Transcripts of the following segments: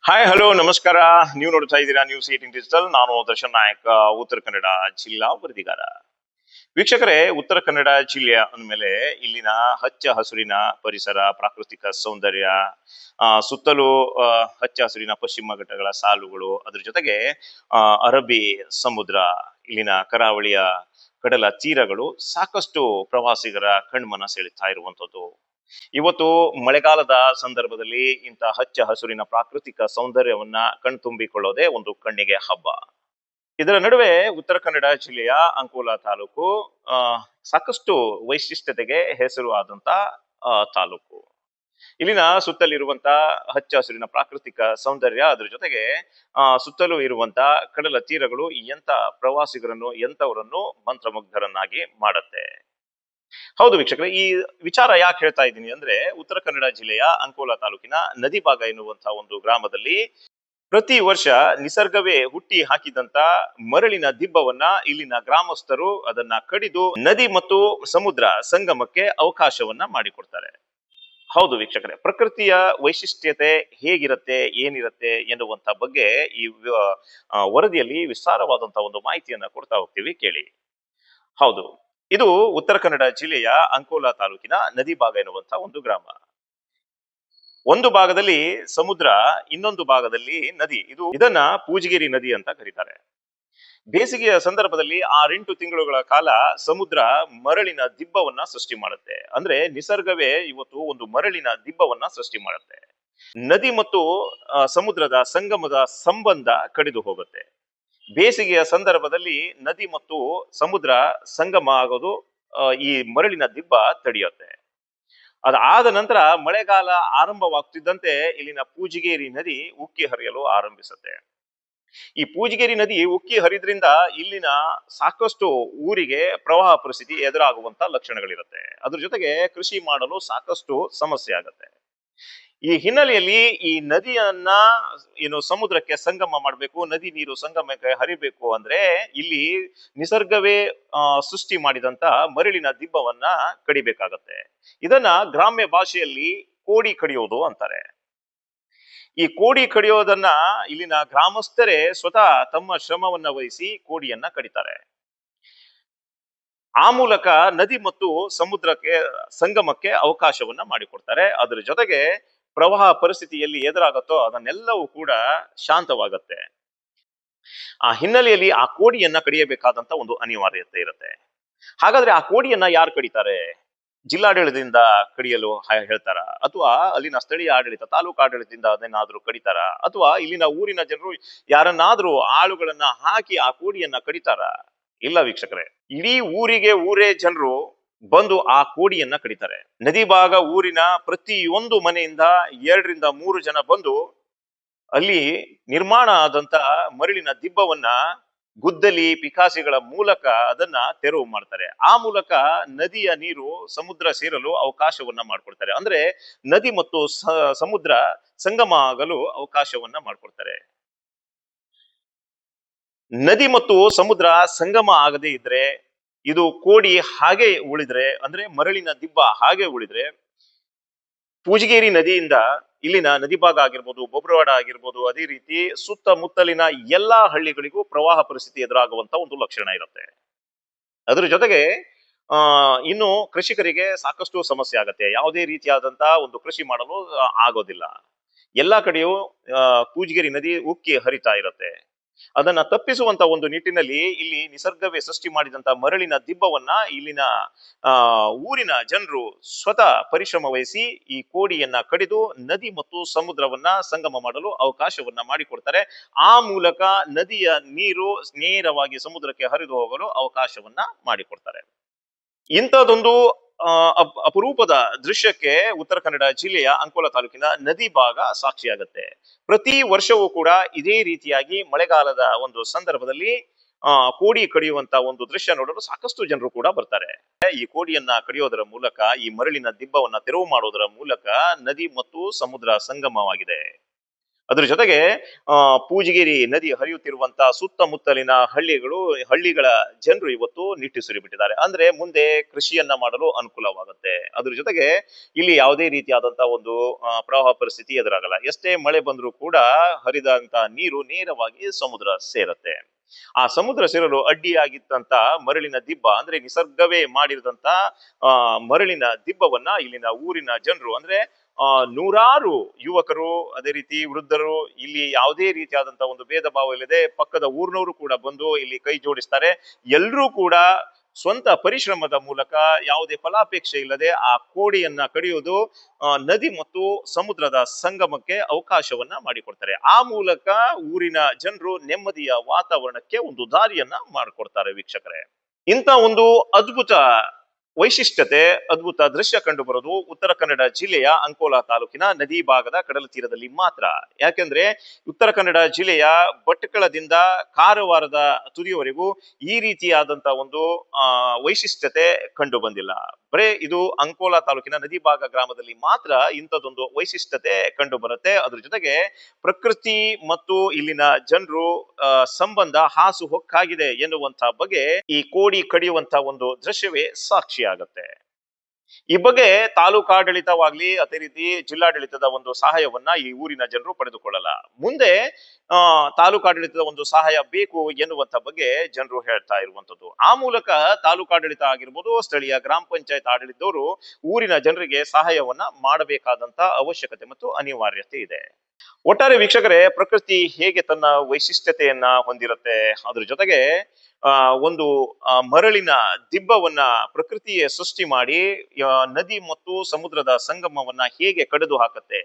Hi hello ನಮಸ್ಕಾರ. ನೀವು ನೋಡ್ತಾ ಇದ್ದೀರಾ ನ್ಯೂಸ್ 18 ಡಿಜಿಟಲ್. ನಾನು ದರ್ಶನ್ ನಾಯಕ್, ಉತ್ತರ ಕನ್ನಡ ಜಿಲ್ಲಾ ವರದಿಗಾರ. ವೀಕ್ಷಕರೇ, ಉತ್ತರ ಕನ್ನಡ ಜಿಲ್ಲೆ ಅಂದಮೇಲೆ ಇಲ್ಲಿನ ಹಚ್ಚ ಹಸುರಿನ ಪರಿಸರ, ಪ್ರಾಕೃತಿಕ ಸೌಂದರ್ಯ, ಸುತ್ತಲೂ ಹಚ್ಚ ಹಸುರಿನ ಪಶ್ಚಿಮ ಘಟ್ಟಗಳ ಸಾಲುಗಳು, ಅದ್ರ ಜೊತೆಗೆ ಅರಬ್ಬಿ ಸಮುದ್ರ, ಇಲ್ಲಿನ ಕರಾವಳಿಯ ಕಡಲ ತೀರಗಳು ಸಾಕಷ್ಟು ಪ್ರವಾಸಿಗರ ಕಣ್ಮನ ಸೆಳೀತಾ ಇರುವಂತದ್ದು. ಇವತ್ತು ಮಳೆಗಾಲದ ಸಂದರ್ಭದಲ್ಲಿ ಇಂಥ ಹಚ್ಚ ಹಸುರಿನ ಪ್ರಾಕೃತಿಕ ಸೌಂದರ್ಯವನ್ನ ಕಣ್ತುಂಬಿಕೊಳ್ಳೋದೇ ಒಂದು ಕಣ್ಣಿಗೆ ಹಬ್ಬ. ಇದರ ನಡುವೆ ಉತ್ತರ ಕನ್ನಡ ಜಿಲ್ಲೆಯ ಅಂಕೋಲಾ ತಾಲೂಕು ಆ ಸಾಕಷ್ಟು ವೈಶಿಷ್ಟ್ಯತೆಗೆ ಹೆಸರು ಆದಂತ ತಾಲೂಕು. ಇಲ್ಲಿನ ಸುತ್ತಲಿರುವಂತ ಹಚ್ಚ ಹಸುರಿನ ಪ್ರಾಕೃತಿಕ ಸೌಂದರ್ಯ, ಅದ್ರ ಜೊತೆಗೆ ಸುತ್ತಲೂ ಇರುವಂತ ಕಡಲ ತೀರಗಳು ಎಂತ ಪ್ರವಾಸಿಗರನ್ನು ಎಂತವರನ್ನು ಮಂತ್ರಮುಗ್ಧರನ್ನಾಗಿ ಮಾಡತ್ತೆ. ಹೌದು ವೀಕ್ಷಕರೇ, ಈ ವಿಚಾರ ಯಾಕೆ ಹೇಳ್ತಾ ಇದ್ದೀನಿ ಅಂದ್ರೆ, ಉತ್ತರ ಕನ್ನಡ ಜಿಲ್ಲೆಯ ಅಂಕೋಲಾ ತಾಲೂಕಿನ ನದಿ ಭಾಗ ಎನ್ನುವಂತಹ ಒಂದು ಗ್ರಾಮದಲ್ಲಿ ಪ್ರತಿ ವರ್ಷ ನಿಸರ್ಗವೇ ಹುಟ್ಟಿ ಹಾಕಿದಂತ ಮರಳಿನ ದಿಬ್ಬವನ್ನ ಇಲ್ಲಿನ ಗ್ರಾಮಸ್ಥರು ಅದನ್ನ ಕಡಿದು ನದಿ ಮತ್ತು ಸಮುದ್ರ ಸಂಗಮಕ್ಕೆ ಅವಕಾಶವನ್ನ ಮಾಡಿಕೊಡ್ತಾರೆ. ಹೌದು ವೀಕ್ಷಕರೇ, ಪ್ರಕೃತಿಯ ವೈಶಿಷ್ಟ್ಯತೆ ಹೇಗಿರುತ್ತೆ, ಏನಿರುತ್ತೆ ಎನ್ನುವಂತ ಬಗ್ಗೆ ಈ ವರದಿಯಲ್ಲಿ ವಿಸ್ತಾರವಾದಂತಹ ಒಂದು ಮಾಹಿತಿಯನ್ನ ಕೊಡ್ತಾ ಹೋಗ್ತೀವಿ, ಕೇಳಿ. ಹೌದು, ಇದು ಉತ್ತರ ಕನ್ನಡ ಜಿಲ್ಲೆಯ ಅಂಕೋಲಾ ತಾಲೂಕಿನ ನದಿ ಭಾಗ ಎನ್ನುವಂತಹ ಒಂದು ಗ್ರಾಮ. ಒಂದು ಭಾಗದಲ್ಲಿ ಸಮುದ್ರ, ಇನ್ನೊಂದು ಭಾಗದಲ್ಲಿ ನದಿ. ಇದನ್ನ ಪೂಜಗಿರಿ ನದಿ ಅಂತ ಕರೀತಾರೆ. ಬೇಸಿಗೆಯ ಸಂದರ್ಭದಲ್ಲಿ 6-8 ತಿಂಗಳುಗಳ ಕಾಲ ಸಮುದ್ರ ಮರಳಿನ ದಿಬ್ಬವನ್ನ ಸೃಷ್ಟಿ ಮಾಡುತ್ತೆ. ಅಂದ್ರೆ ನಿಸರ್ಗವೇ ಇವತ್ತು ಒಂದು ಮರಳಿನ ದಿಬ್ಬವನ್ನ ಸೃಷ್ಟಿ ಮಾಡುತ್ತೆ. ನದಿ ಮತ್ತು ಸಮುದ್ರದ ಸಂಗಮದ ಸಂಬಂಧ ಕಡಿದು ಹೋಗುತ್ತೆ. ಬೇಸಿಗೆಯ ಸಂದರ್ಭದಲ್ಲಿ ನದಿ ಮತ್ತು ಸಮುದ್ರ ಸಂಗಮ ಆಗೋದು ಈ ಮರಳಿನ ದಿಬ್ಬ ತಡೆಯುತ್ತೆ. ಅದಾದ ನಂತರ ಮಳೆಗಾಲ ಆರಂಭವಾಗ್ತಿದ್ದಂತೆ ಇಲ್ಲಿನ ಪೂಜಗೇರಿ ನದಿ ಉಕ್ಕಿ ಹರಿಯಲು ಆರಂಭಿಸುತ್ತೆ. ಈ ಪೂಜಗೇರಿ ನದಿ ಉಕ್ಕಿ ಹರಿದ್ರಿಂದ ಇಲ್ಲಿನ ಸಾಕಷ್ಟು ಊರಿಗೆ ಪ್ರವಾಹ ಪರಿಸ್ಥಿತಿ ಎದುರಾಗುವಂತ ಲಕ್ಷಣಗಳಿರುತ್ತೆ. ಅದ್ರ ಜೊತೆಗೆ ಕೃಷಿ ಮಾಡಲು ಸಾಕಷ್ಟು ಸಮಸ್ಯೆ ಆಗುತ್ತೆ. ಈ ಹಿನ್ನೆಲೆಯಲ್ಲಿ ಈ ನದಿಯನ್ನ ಸಮುದ್ರಕ್ಕೆ ಸಂಗಮ ಮಾಡಬೇಕು, ನದಿ ನೀರು ಸಂಗಮಕ್ಕೆ ಹರಿಬೇಕು ಅಂದ್ರೆ ಇಲ್ಲಿ ನಿಸರ್ಗವೇ ಸೃಷ್ಟಿ ಮಾಡಿದಂತ ಮರಳಿನ ದಿಬ್ಬವನ್ನ ಕಡಿಬೇಕಾಗತ್ತೆ. ಇದನ್ನ ಗ್ರಾಮ್ಯ ಭಾಷೆಯಲ್ಲಿ ಕೋಡಿ ಕಡಿಯೋದು ಅಂತಾರೆ. ಈ ಕೋಡಿ ಕಡಿಯೋದನ್ನ ಇಲ್ಲಿನ ಗ್ರಾಮಸ್ಥರೇ ಸ್ವತಃ ತಮ್ಮ ಶ್ರಮವನ್ನ ವಹಿಸಿ ಕೋಡಿಯನ್ನ ಕಡಿತಾರೆ. ಆ ಮೂಲಕ ನದಿ ಮತ್ತು ಸಮುದ್ರಕ್ಕೆ ಸಂಗಮಕ್ಕೆ ಅವಕಾಶವನ್ನ ಮಾಡಿಕೊಡ್ತಾರೆ. ಅದರ ಜೊತೆಗೆ ಪ್ರವಾಹ ಪರಿಸ್ಥಿತಿಯಲ್ಲಿ ಎದುರಾಗತ್ತೋ ಅದನ್ನೆಲ್ಲವೂ ಕೂಡ ಶಾಂತವಾಗತ್ತೆ. ಆ ಹಿನ್ನೆಲೆಯಲ್ಲಿ ಆ ಕೋಡಿಯನ್ನ ಕಡಿಯಬೇಕಾದಂತ ಒಂದು ಅನಿವಾರ್ಯತೆ ಇರುತ್ತೆ. ಹಾಗಾದ್ರೆ ಆ ಕೋಡಿಯನ್ನ ಯಾರು ಕಡಿತಾರೆ? ಜಿಲ್ಲಾಡಳಿತದಿಂದ ಕಡಿಯಲು ಹೇಳ್ತಾರ, ಅಥವಾ ಅಲ್ಲಿನ ಸ್ಥಳೀಯ ಆಡಳಿತ, ತಾಲೂಕು ಆಡಳಿತದಿಂದ ಅದನ್ನಾದ್ರೂ ಕಡಿತಾರ, ಅಥವಾ ಇಲ್ಲಿನ ಊರಿನ ಜನರು ಯಾರನ್ನಾದ್ರೂ ಆಳುಗಳನ್ನ ಹಾಕಿ ಆ ಕೋಡಿಯನ್ನ ಕಡಿತಾರ? ಇಲ್ಲ ವೀಕ್ಷಕರೇ, ಇಡೀ ಊರೇ ಜನರು ಬಂದು ಆ ಕೋಡಿಯನ್ನ ಕಡಿತಾರೆ. ನದಿ ಭಾಗ ಊರಿನ ಪ್ರತಿಯೊಂದು ಮನೆಯಿಂದ 2-3 ಜನ ಬಂದು ಅಲ್ಲಿ ನಿರ್ಮಾಣ ಆದಂತ ಮರಳಿನ ದಿಬ್ಬವನ್ನ ಗುದ್ದಲಿ ಪಿಕಾಸಿಗಳ ಮೂಲಕ ಅದನ್ನ ತೆರವು ಮಾಡ್ತಾರೆ. ಆ ಮೂಲಕ ನದಿಯ ನೀರು ಸಮುದ್ರ ಸೇರಲು ಅವಕಾಶವನ್ನ ಮಾಡ್ಕೊಡ್ತಾರೆ. ಅಂದ್ರೆ ನದಿ ಮತ್ತು ಸಮುದ್ರ ಸಂಗಮ ಆಗಲು ಅವಕಾಶವನ್ನ ಮಾಡ್ಕೊಡ್ತಾರೆ. ನದಿ ಮತ್ತು ಸಮುದ್ರ ಸಂಗಮ ಆಗದೆ ಇದ್ರೆ, ಇದು ಕೋಡಿ ಹಾಗೆ ಉಳಿದ್ರೆ, ಅಂದ್ರೆ ಮರಳಿನ ದಿಬ್ಬ ಹಾಗೆ ಉಳಿದ್ರೆ, ಪೂಜಗೇರಿ ನದಿಯಿಂದ ಇಲ್ಲಿನ ನದಿ ಭಾಗ ಆಗಿರ್ಬೋದು, ಬೊಬ್ರವಾಡ ಆಗಿರ್ಬೋದು, ಅದೇ ರೀತಿ ಸುತ್ತಮುತ್ತಲಿನ ಎಲ್ಲಾ ಹಳ್ಳಿಗಳಿಗೂ ಪ್ರವಾಹ ಪರಿಸ್ಥಿತಿ ಎದುರಾಗುವಂತ ಒಂದು ಲಕ್ಷಣ ಇರುತ್ತೆ. ಅದ್ರ ಜೊತೆಗೆ ಇನ್ನು ಕೃಷಿಕರಿಗೆ ಸಾಕಷ್ಟು ಸಮಸ್ಯೆ ಆಗತ್ತೆ. ಯಾವುದೇ ರೀತಿಯಾದಂತ ಒಂದು ಕೃಷಿ ಮಾಡಲು ಆಗೋದಿಲ್ಲ. ಎಲ್ಲಾ ಕಡೆಯೂ ಪೂಜಗೇರಿ ನದಿ ಉಕ್ಕಿ ಹರಿತಾ ಇರುತ್ತೆ. ಅದನ್ನ ತಪ್ಪಿಸುವಂತ ಒಂದು ನಿಟ್ಟಿನಲ್ಲಿ ಇಲ್ಲಿ ನಿಸರ್ಗವೇ ಸೃಷ್ಟಿ ಮಾಡಿದಂತ ಮರಳಿನ ದಿಬ್ಬವನ್ನ ಇಲ್ಲಿನ ಊರಿನ ಜನರು ಸ್ವತಃ ಪರಿಶ್ರಮ ವಹಿಸಿ ಈ ಕೋಡಿಯನ್ನ ಕಡಿದು ನದಿ ಮತ್ತು ಸಮುದ್ರವನ್ನ ಸಂಗಮ ಮಾಡಲು ಅವಕಾಶವನ್ನ ಮಾಡಿಕೊಡ್ತಾರೆ. ಆ ಮೂಲಕ ನದಿಯ ನೀರು ನೇರವಾಗಿ ಸಮುದ್ರಕ್ಕೆ ಹರಿದು ಹೋಗಲು ಅವಕಾಶವನ್ನ ಮಾಡಿಕೊಡ್ತಾರೆ. ಇಂಥದೊಂದು ಅಪರೂಪದ ದೃಶ್ಯಕ್ಕೆ ಉತ್ತರ ಕನ್ನಡ ಜಿಲ್ಲೆಯ ಅಂಕೋಲಾ ತಾಲೂಕಿನ ನದಿ ಭಾಗ ಸಾಕ್ಷಿಯಾಗತ್ತೆ. ಪ್ರತಿ ವರ್ಷವೂ ಕೂಡ ಇದೇ ರೀತಿಯಾಗಿ ಮಳೆಗಾಲದ ಒಂದು ಸಂದರ್ಭದಲ್ಲಿ ಕೋಡಿ ಕಡಿಯುವಂತ ಒಂದು ದೃಶ್ಯ ನೋಡಲು ಸಾಕಷ್ಟು ಜನರು ಕೂಡ ಬರ್ತಾರೆ. ಈ ಕೋಡಿಯನ್ನ ಕಡಿಯೋದರ ಮೂಲಕ, ಈ ಮರಳಿನ ದಿಬ್ಬವನ್ನ ತೆರವು ಮಾಡೋದರ ಮೂಲಕ ನದಿ ಮತ್ತು ಸಮುದ್ರ ಸಂಗಮವಾಗಿದೆ. ಅದ್ರ ಜೊತೆಗೆ ಪೂಜಗಿರಿ ನದಿ ಹರಿಯುತ್ತಿರುವಂತ ಸುತ್ತಮುತ್ತಲಿನ ಹಳ್ಳಿಗಳ ಜನರು ಇವತ್ತು ನಿಟ್ಟುಸಿರು ಬಿಟ್ಟಿದ್ದಾರೆ. ಅಂದ್ರೆ ಮುಂದೆ ಕೃಷಿಯನ್ನ ಮಾಡಲು ಅನುಕೂಲವಾಗುತ್ತೆ. ಅದ್ರ ಜೊತೆಗೆ ಇಲ್ಲಿ ಯಾವುದೇ ರೀತಿಯಾದಂತಹ ಒಂದು ಪ್ರವಾಹ ಪರಿಸ್ಥಿತಿ ಎದುರಾಗಲ್ಲ. ಎಷ್ಟೇ ಮಳೆ ಬಂದರೂ ಕೂಡ ಹರಿದಂತ ನೀರು ನೇರವಾಗಿ ಸಮುದ್ರ ಸೇರುತ್ತೆ. ಆ ಸಮುದ್ರ ಸೇರಲು ಅಡ್ಡಿಯಾಗಿದ್ದಂತ ಮರಳಿನ ದಿಬ್ಬ ಅಂದ್ರೆ ನಿಸರ್ಗವೇ ಮಾಡಿದಂತ ಮರಳಿನ ದಿಬ್ಬವನ್ನ ಇಲ್ಲಿನ ಊರಿನ ಜನರು ಅಂದ್ರೆ ನೂರಾರು ಯುವಕರು, ಅದೇ ರೀತಿ ವೃದ್ಧರು, ಇಲ್ಲಿ ಯಾವುದೇ ರೀತಿಯಾದಂತಹ ಒಂದು ಭೇದ ಭಾವ ಇಲ್ಲದೆ ಪಕ್ಕದ ಊರಿನವರು ಕೂಡ ಬಂದು ಇಲ್ಲಿ ಕೈ ಜೋಡಿಸ್ತಾರೆ. ಎಲ್ಲರೂ ಕೂಡ ಸ್ವಂತ ಪರಿಶ್ರಮದ ಮೂಲಕ ಯಾವುದೇ ಫಲಾಪೇಕ್ಷೆ ಇಲ್ಲದೆ ಆ ಕೋಡಿಯನ್ನ ಕಡಿಯುವುದು ನದಿ ಮತ್ತು ಸಮುದ್ರದ ಸಂಗಮಕ್ಕೆ ಅವಕಾಶವನ್ನ ಮಾಡಿಕೊಡ್ತಾರೆ. ಆ ಮೂಲಕ ಊರಿನ ಜನರು ನೆಮ್ಮದಿಯ ವಾತಾವರಣಕ್ಕೆ ಒಂದು ದಾರಿಯನ್ನ ಮಾಡಿಕೊಡ್ತಾರೆ. ವೀಕ್ಷಕರೇ, ಇಂಥ ಒಂದು ಅದ್ಭುತ ವೈಶಿಷ್ಟ್ಯತೆ, ಅದ್ಭುತ ದೃಶ್ಯ ಕಂಡು ಬರೋದು ಉತ್ತರ ಕನ್ನಡ ಜಿಲ್ಲೆಯ ಅಂಕೋಲಾ ತಾಲೂಕಿನ ನದಿ ಭಾಗದ ಕಡಲ ತೀರದಲ್ಲಿ ಮಾತ್ರ. ಯಾಕೆಂದ್ರೆ ಉತ್ತರ ಕನ್ನಡ ಜಿಲ್ಲೆಯ ಭಟ್ಕಳದಿಂದ ಕಾರವಾರದ ತುದಿಯವರೆಗೂ ಈ ರೀತಿಯಾದಂತಹ ಒಂದು ವೈಶಿಷ್ಟ್ಯತೆ ಕಂಡು ಬಂದಿಲ್ಲ. ಬರೇ ಇದು ಅಂಕೋಲಾ ತಾಲೂಕಿನ ನದಿ ಭಾಗ ಗ್ರಾಮದಲ್ಲಿ ಮಾತ್ರ ಇಂಥದ್ದೊಂದು ವೈಶಿಷ್ಟ್ಯತೆ ಕಂಡು ಬರುತ್ತೆ. ಅದ್ರ ಜೊತೆಗೆ ಪ್ರಕೃತಿ ಮತ್ತು ಇಲ್ಲಿನ ಜನರು ಸಂಬಂಧ ಹಾಸು ಹೊಕ್ಕಾಗಿದೆ ಎನ್ನುವಂತ ಬಗ್ಗೆ ಈ ಕೋಡಿ ಕಡಿಯುವಂತ ಒಂದು ದೃಶ್ಯವೇ ಸಾಕ್ಷಿ ಆಗತ್ತೆ. ಈ ಬಗ್ಗೆ ತಾಲೂಕಾಡಳಿತವಾಗ್ಲಿ ಅದೇ ರೀತಿ ಜಿಲ್ಲಾಡಳಿತದ ಒಂದು ಸಹಾಯವನ್ನ ಈ ಊರಿನ ಜನರು ಪಡೆದುಕೊಳ್ಳಲ್ಲ. ಮುಂದೆ ತಾಲೂಕಾಡಳಿತದ ಒಂದು ಸಹಾಯ ಬೇಕು ಎನ್ನುವಂತ ಬಗ್ಗೆ ಜನರು ಹೇಳ್ತಾ ಇರುವಂತದ್ದು. ಆ ಮೂಲಕ ತಾಲೂಕಾಡಳಿತ ಆಗಿರ್ಬೋದು, ಸ್ಥಳೀಯ ಗ್ರಾಮ ಪಂಚಾಯತ್ ಆಡಳಿತದವರು ಊರಿನ ಜನರಿಗೆ ಸಹಾಯವನ್ನ ಮಾಡಬೇಕಾದಂತ ಅವಶ್ಯಕತೆ ಮತ್ತು ಅನಿವಾರ್ಯತೆ ಇದೆ. ಒಟ್ಟಾರೆ ವೀಕ್ಷಕರೇ, ಪ್ರಕೃತಿ ಹೇಗೆ ತನ್ನ ವೈಶಿಷ್ಟ್ಯತೆಯನ್ನ ಹೊಂದಿರುತ್ತೆ, ಅದ್ರ ಜೊತೆಗೆ ಒಂದು ಮರಳಿನ ದಿಬ್ಬವನ್ನ ಪ್ರಕೃತಿಯೇ ಸೃಷ್ಟಿ ಮಾಡಿ ನದಿ ಮತ್ತು ಸಮುದ್ರದ ಸಂಗಮವನ್ನ ಹೇಗೆ ಕಡಿದು ಹಾಕತ್ತೆ,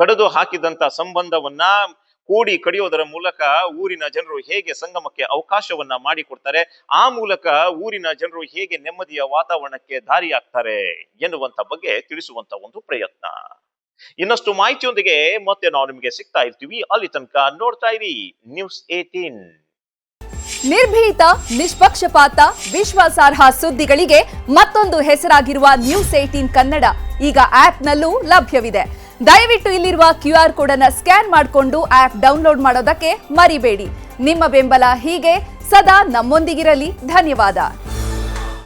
ಕಡಿದು ಹಾಕಿದಂತ ಸಂಬಂಧವನ್ನ ಕೂಡಿ ಕಡಿಯೋದರ ಮೂಲಕ ಊರಿನ ಜನರು ಹೇಗೆ ಸಂಗಮಕ್ಕೆ ಅವಕಾಶವನ್ನ ಮಾಡಿಕೊಡ್ತಾರೆ, ಆ ಮೂಲಕ ಊರಿನ ಜನರು ಹೇಗೆ ನೆಮ್ಮದಿಯ ವಾತಾವರಣಕ್ಕೆ ದಾರಿಯಾಗ್ತಾರೆ ಎನ್ನುವಂತ ಬಗ್ಗೆ ತಿಳಿಸುವಂತ ಒಂದು ಪ್ರಯತ್ನ. ಇನ್ನಷ್ಟು ಮಾಹಿತಿಯೊಂದಿಗೆ ಮತ್ತೆ ನಾವು ನಿಮಗೆ ಸಿಗ್ತಾ ಇರ್ತೀವಿ. ಅಲ್ಲಿ ತನಕ ನೋಡ್ತಾ ಇರಿ ನ್ಯೂಸ್ 18. ನಿರ್ಭೀತ, ನಿಷ್ಪಕ್ಷಪಾತ, ವಿಶ್ವಾಸಾರ್ಹ ಸುದ್ದಿಗಳಿಗೆ ಮತ್ತೊಂದು ಹೆಸರಾಗಿರುವ ನ್ಯೂಸ್ 18 ಕನ್ನಡ ಈಗ ಆಪ್ನಲ್ಲೂ ಲಭ್ಯವಿದೆ. ದಯವಿಟ್ಟು ಇಲ್ಲಿರುವ QR ಕೋಡ್ ಅನ್ನು ಸ್ಕ್ಯಾನ್ ಮಾಡಿಕೊಂಡು ಆಪ್ ಡೌನ್ಲೋಡ್ ಮಾಡೋದಕ್ಕೆ ಮರಿಬೇಡಿ. ನಿಮ್ಮ ಬೆಂಬಲ ಹೀಗೆ ಸದಾ ನಮ್ಮೊಂದಿಗಿರಲಿ. ಧನ್ಯವಾದ.